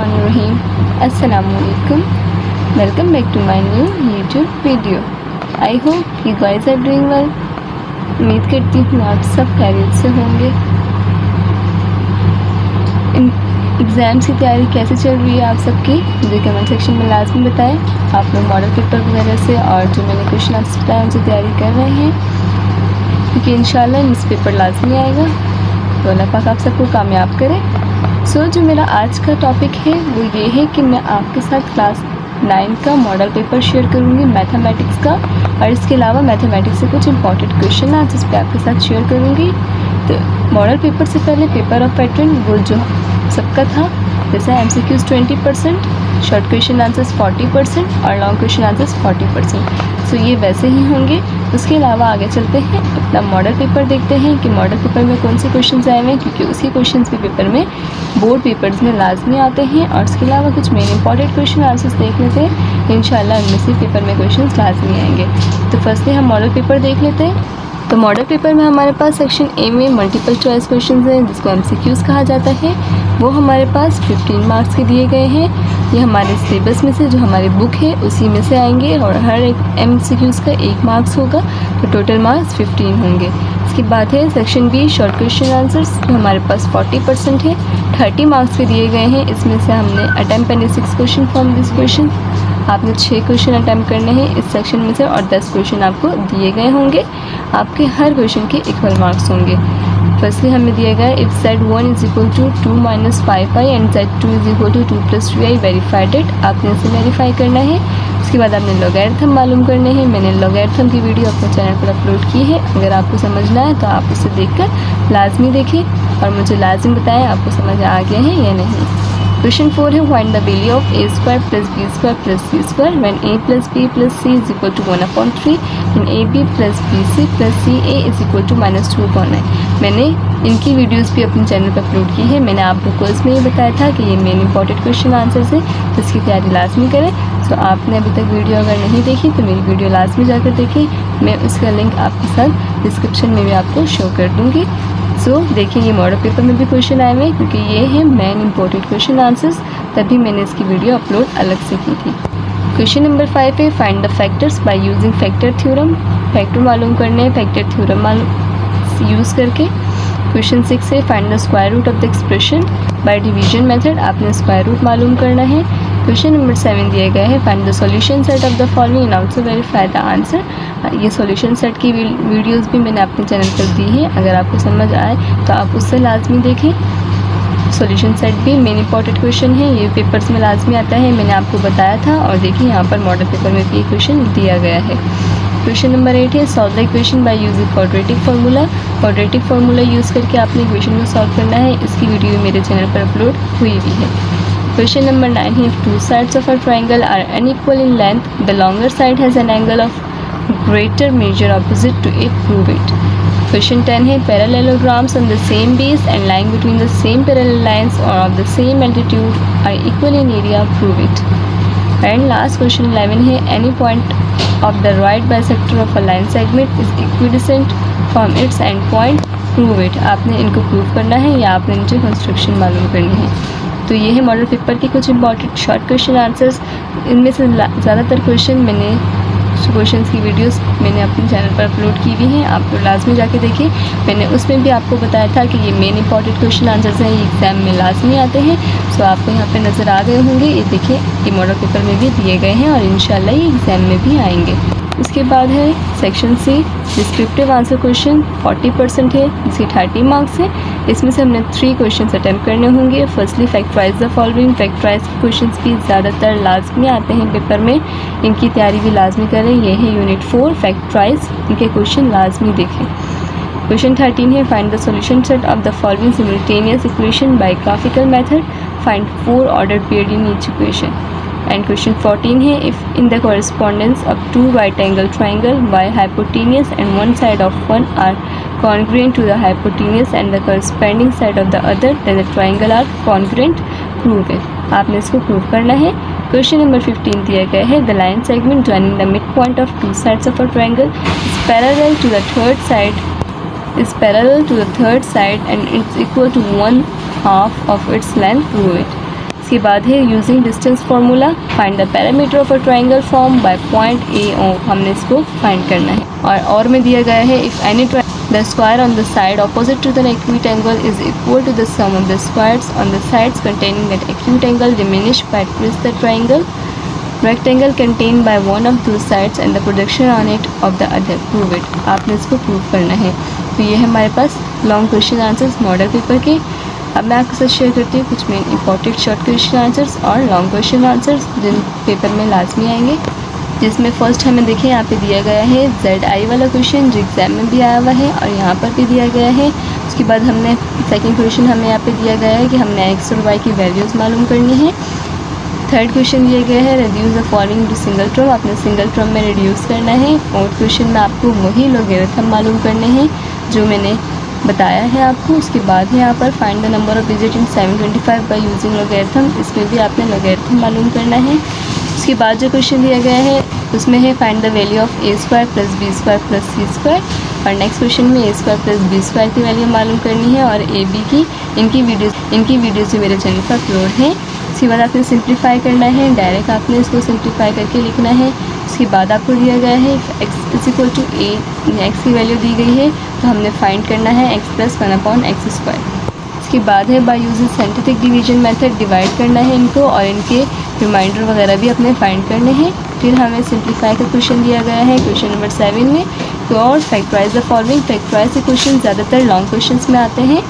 Bismillahirrahmanirrahim. Assalamualaikum. Welcome back to my new YouTube video. I hope you guys are doing well. उम्मीद करती हूँ आप सब खैरियत से होंगे। एग्ज़ाम्स की तैयारी कैसे चल रही है आप सबकी, मुझे कमेंट सेक्शन में लाजमी बताएं। आप लोग मॉडल पेपर वगैरह से और जो मैंने क्वेश्चन आपसे बताया उनसे तैयारी कर रहे हैं, क्योंकि इंशाल्लाह इनमें पेपर लाजमी आएगा। तो अल्लाह पाक आप सबको कामयाब करे। जो मेरा आज का टॉपिक है वो ये है कि मैं आपके साथ क्लास 9 का मॉडल पेपर शेयर करूँगी मैथमेटिक्स का, और इसके अलावा मैथमेटिक्स से कुछ इंपॉर्टेंट क्वेश्चन आज इस पर आपके साथ शेयर करूँगी। तो मॉडल पेपर से पहले पेपर ऑफ पैटर्न वो जो सबका था, जैसे MCQs 20%, शॉर्ट क्वेश्चन आंसर्स 40% और लॉन्ग क्वेश्चन आंसर्स 40%। सो ये वैसे ही होंगे। उसके अलावा आगे चलते हैं, अपना मॉडल पेपर देखते हैं कि मॉडल पेपर में कौन से क्वेश्चन आए हुए हैं, क्योंकि उसी क्वेश्चन भी पेपर में बोर्ड पेपर्स में लाजमी आते हैं। और उसके अलावा कुछ मेन इंपॉर्टेंट क्वेश्चन आंसर्स देख लेते हैं, इंशाल्लाह उनमें से पेपर में क्वेश्चन लाजमी आएंगे। तो फर्स्टली हम मॉडल पेपर देख लेते हैं। तो मॉडल पेपर में हमारे पास सेक्शन ए में मल्टीपल चॉइस क्वेश्चंस हैं, जिसको MCQs कहा जाता है। वो हमारे पास 15 मार्क्स के दिए गए हैं। ये हमारे सिलेबस में से जो हमारी बुक है उसी में से आएंगे, और हर एक MCQs का 1 मार्क्स होगा, तो टोटल मार्क्स 15 होंगे। इसके बाद है section B short question answers, जो हमारे पास 40% है, 30 मार्क्स के दिए गए हैं। इसमें से हमने अटैम्प्ट करने 6 क्वेश्चन फ्रॉम दिस क्वेश्चन। आपने 6 क्वेश्चन अटैम्प्ट करने हैं इस सेक्शन में से, और 10 क्वेश्चन आपको दिए गए होंगे। आपके हर क्वेश्चन के इक्वल मार्क्स होंगे। फर्स्टली हमें दिया गया if Z1 = 2 - 5i and Z2 = 2 + 3i verified it. आपने इसे वेरीफाई करना है। उसके बाद आपने लॉगरिथम मालूम करने हैं। मैंने लॉगरिथम की वीडियो अपने चैनल पर अपलोड की है, अगर आपको समझना है तो आप उसे देखकर लाजमी देखें और मुझे लाजमी बताएं आपको समझ आ गया है या नहीं। क्वेश्चन 4 है find the value of a² + b² + c² when a + b + c = 1/3 and ab + bc + ca = -2/9। मैंने इनकी वीडियोस भी अपने चैनल पर अपलोड की है। मैंने आपको कोर्स में ये बताया था कि ये मेन इंपॉर्टेंट क्वेश्चन आंसर्स है, जिसकी तैयारी लाजमी करें। सो आपने अभी तक वीडियो अगर नहीं देखी तो मेरी वीडियो लाजमी जाकर देखें। मैं उसका लिंक आपके साथ डिस्क्रिप्शन में भी आपको शो कर दूँगी। सो देखिए, ये मॉडल पेपर में भी क्वेश्चन आए हुए हैं, क्योंकि ये है मेन इंपॉर्टेंट क्वेश्चन आंसर्स, तभी मैंने इसकी वीडियो अपलोड अलग से की थी। क्वेश्चन नंबर 5 है find the factors by using factor theorem. Factor मालूम करने हैं फैक्टर थ्योरम यूज़ करके। क्वेश्चन 6 है find the square root of the expression by division method. आपने स्क्वायर रूट मालूम करना है। क्वेश्चन नंबर 7 दिया गया है find the solution set of the following and also verify the answer. ये सॉल्यूशन सेट की वीडियोस भी मैंने अपने चैनल पर दी है, अगर आपको समझ आए तो आप उससे लाजमी देखें। सॉल्यूशन सेट भी मेन इंपॉर्टेंट क्वेश्चन है, ये पेपर्स में लाजमी आता है, मैंने आपको बताया था। और देखिए यहाँ पर मॉडल पेपर में भी ये क्वेश्चन दिया गया है। क्वेश्चन नंबर 8 है solve the equation by using quadratic formula. Quadratic formula use करके आपने इक्वेशन को सॉल्व करना है। इसकी वीडियो मेरे चैनल पर अपलोड हुई भी है। क्वेश्चन नंबर 9 है if 2 sides of a triangle are unequal in length, the longer side has an angle of greater measure opposite to it, prove it. Question 10 है parallelograms on the same base and lying between the same parallel lines or of the same altitude are equal in area, prove it. And last question 11 है any point of the right bisector of a line segment is equidistant from its end point, prove it. आपने इनको prove करना है या आपने इनकी construction मालूम करनी है। तो ये है मॉडल पेपर के कुछ इंपॉर्टेंट शॉर्ट क्वेश्चन आंसर्स। इनमें से ज़्यादातर क्वेश्चन क्वेश्चंस की वीडियोस मैंने अपने चैनल पर अपलोड की भी हैं, आप लोग लाजमी जाके देखें। मैंने उसमें भी आपको बताया था कि ये मेन इंपॉर्टेंट क्वेश्चन आंसर्स हैं, ये एग्ज़ाम में लाजमी आते हैं। सो आपको यहाँ पे नज़र आ गए होंगे, ये देखिए ये मॉडल पेपर में भी दिए गए हैं और इंशाल्लाह ये एग्ज़ाम में भी आएंगे। उसके बाद है section C descriptive answer question 40% है, जिसके 30 मार्क्स है। इसमें से हमने 3 क्वेश्चन अटैम्प्ट करने होंगे। Firstly factorize the following. Factorize के क्वेश्चन भी ज़्यादातर लाजमी आते हैं पेपर में, इनकी तैयारी भी लाजमी करें। ये है यूनिट 4 फैक्टराइज, इनके क्वेश्चन लाजमी देखें। क्वेश्चन 13 है find the solution set of the following simultaneous equation by graphical method, find 4 ordered pair in each equation. And question 14 है if in the correspondence of 2 right angle triangle by hypotenuse and one side of one are congruent to the hypotenuse and the corresponding side of the other, then the triangle are congruent, prove it. आपने इसको prove करना है। Question number 15 दिया गया है the line segment joining the midpoint of 2 sides of a triangle is parallel to the third side and it's equal to 1/2 of its length, prove it. इसके बाद है using distance formula, find the parameter of a triangle form by point A O, हमने इसको find करना है। और में दिया गया है if any the square on the side opposite to the acute angle is equal to the sum of the squares on the sides containing that acute angle diminished by twist the triangle rectangle contained by one of two sides and the projection on it of the other, prove it। आपने इसको prove करना है। तो ये है हमारे पास long question answers model paper के। अब मैं आपके साथ शेयर करती हूँ कुछ main important short question answers और लॉन्ग क्वेश्चन आंसर्स जिन पेपर में लाजमी आएंगे, जिसमें फर्स्ट हमें देखें यहाँ पे दिया गया है ZI वाला क्वेश्चन जो एग्जाम में भी आया हुआ है और यहाँ पर भी दिया गया है। उसके बाद हमने सेकंड क्वेश्चन हमें यहाँ पे दिया गया है कि हमने x और y की वैल्यूज़ मालूम करनी है। थर्ड क्वेश्चन दिया गया है reduce the following to single term, आपने सिंगल टर्म में रिड्यूस करना है। फोर्थ क्वेश्चन में आपको वही लोगैरिथम मालूम करने हैं जो मैंने बताया है आपको। उसके बाद है यहाँ पर find the number of digit in 725 by using logarithm, इसमें भी आपने लोगैरिथम मालूम करना है। उसके बाद जो क्वेश्चन दिया गया है उसमें है find the value of a square plus b square plus c square, और नेक्स्ट क्वेश्चन में a square plus b square की वैल्यू मालूम करनी है और a b की इनकी वीडियोज़ मेरे चैनल पर अपलोड है। उसके बाद आपने सिंप्लीफाई करना है, डायरेक्ट आपने इसको सिंप्लीफाई करके लिखना है। उसके बाद आपको दिया गया है x is equal to a, x की वैल्यू दी गई है तो हमने फाइंड करना है x प्लस 1/x स्क्वायर। इसके बाद है by using scientific division method divide करना है इनको और इनके रिमाइंडर वगैरह भी अपने फाइंड करने हैं। फिर हमें सिंप्लीफाई का क्वेश्चन दिया गया है क्वेश्चन नंबर 7 में, तो और फैक्टराइज द फॉलोइंग, फैक्टराइज के क्वेश्चन ज़्यादातर लॉन्ग क्वेश्चंस में आते हैं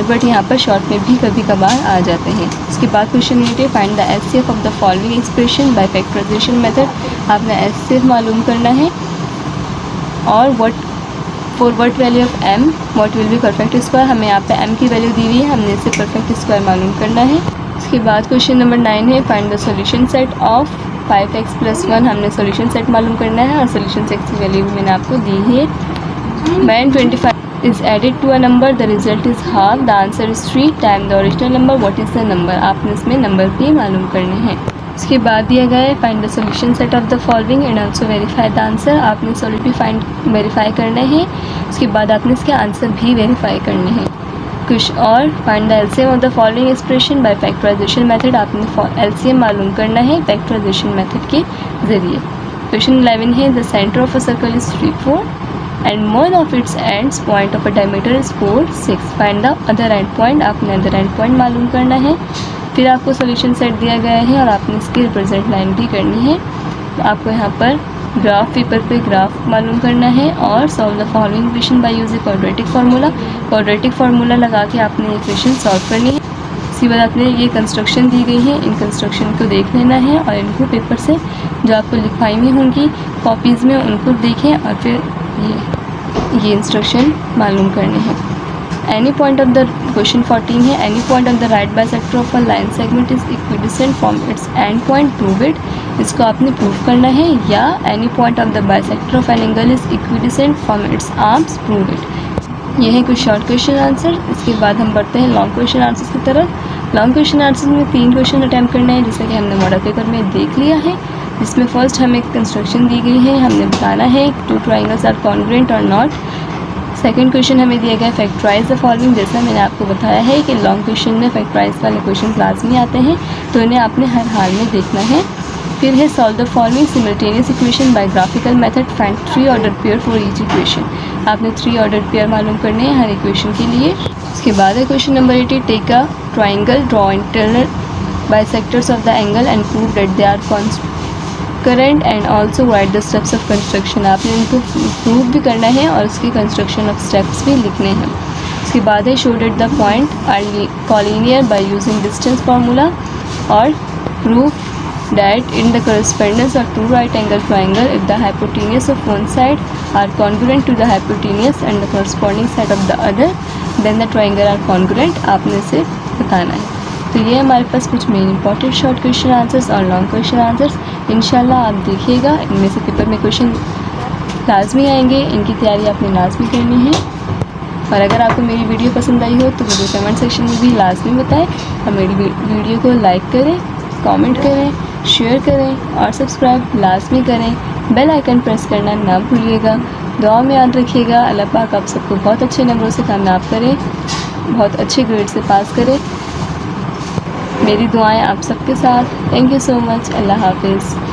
बट यहाँ पर शॉर्ट में भी कभी कभार आ जाते हैं। उसके बाद क्वेश्चन 8 है find the HCF of the following expression by factorization method, आपने एचसीएफ मालूम करना है और for what value of m what will be perfect square, हमें यहाँ पे m की वैल्यू दी हुई है, हमने इसे परफेक्ट स्क्वायर मालूम करना है। उसके बाद क्वेश्चन नंबर 9 है find the solution set of 5x + 1, हमने सॉल्यूशन सेट मालूम करना है और सॉल्यूशन सेट की वैल्यू भी मैंने आपको दी है। When 25 is added to a number the result is half, the answer is 3 times the original number, what is the number, आपने इसमें नंबर भी मालूम करने हैं। उसके बाद दिया गया है find the solution set of the following and also verify the answer, आपने सॉल्यूशन भी वेरीफाई करना है। उसके बाद आपने इसके आंसर भी वेरीफाई करने हैं। कुछ और find the LCM of the following expression by factorization method, आपने एलसीएम मालूम करना है फैक्टराइजेशन मेथड के ज़रिए। क्वेश्चन 11 है the centre of a circle is 3 4 and one of its ends point of a diameter is 4 6, find the other end point, आपने other and point मालूम करना है। फिर आपको सॉल्यूशन सेट दिया गया है और आपने इसकी रिप्रेजेंट लाइन भी करनी है। तो आपको यहाँ पर ग्राफ पेपर पे ग्राफ मालूम करना है और solve the following equation by using quadratic formula, quadratic formula लगा के आपने इक्वेशन सॉल्व करनी है। इसके बाद आपने ये कंस्ट्रक्शन दी गई है, इन कंस्ट्रक्शन को देख लेना है और इनको पेपर से जो आपको लिखवाई हुई होंगी कॉपीज़ में उनको देखें और फिर ये इंस्ट्रक्शन मालूम करने हैं। Any point of the question 14 है any point of the right bisector of a line segment is equidistant from its end point, prove it, इसको आपने प्रूव करना है। या any point of the bisector of an angle is equidistant from its arms, prove it. ये है कुछ short question answer. इसके बाद हम बढ़ते हैं लॉन्ग क्वेश्चन आंसर्स की तरफ। लॉन्ग क्वेश्चन आंसर में 3 क्वेश्चन अटैम्प्ट करना है जैसा कि हमने मॉडल पेपर में देख लिया है, जिसमें फर्स्ट हमें कंस्ट्रक्शन दी गई है, हमने बताना है 2 ट्राइंगल्स आर कॉन्ग्रुएंट और नॉट। सेकंड क्वेश्चन हमें दिया गया फैक्टराइज द फॉलोइंग, जैसा मैंने आपको बताया है कि लॉन्ग क्वेश्चन में फैक्टराइज वाले क्वेश्चन लाजमी आते हैं तो इन्हें आपने हर हाल में देखना है। फिर है solve the following simultaneous equation by graphical method, find 3 order pair for each equation, आपने 3 ऑर्डर पेयर मालूम करने हैं हर इक्वेशन के लिए। उसके बाद है question number 80 take a triangle draw internal bisectors of the angle and prove that they are current and also write the steps of construction, आपने इनको प्रूव भी करना है और उसकी कंस्ट्रक्शन ऑफ स्टेप्स भी लिखने हैं। उसके बाद है show that the point are collinear by using distance formula और prove that in the correspondence of 2 right angle triangle if the hypotenuse of one side are congruent to the hypotenuse and the corresponding side of the other then the triangle are congruent, आपने इसे बताना है। तो ये हमारे पास कुछ main important short question answers और long question answers इंशाल्लाह आप देखिएगा, इनमें से पेपर में क्वेश्चन लाजमी आएंगे, इनकी तैयारी आपने लाजमी करनी है। और अगर आपको मेरी वीडियो पसंद आई हो तो मुझे कमेंट सेक्शन में भी लाजमी बताएं और मेरी वीडियो को लाइक करें, कमेंट करें, शेयर करें और सब्सक्राइब लाजमी करें। बेल आइकन प्रेस करना ना भूलिएगा। दुआ में याद रखिएगा। अल्लाह पाक आप सबको बहुत अच्छे नंबरों से कामयाब करें, बहुत अच्छे ग्रेड से पास करें। मेरी दुआएं आप सबके साथ। Thank you so much. Allah हाफिज़।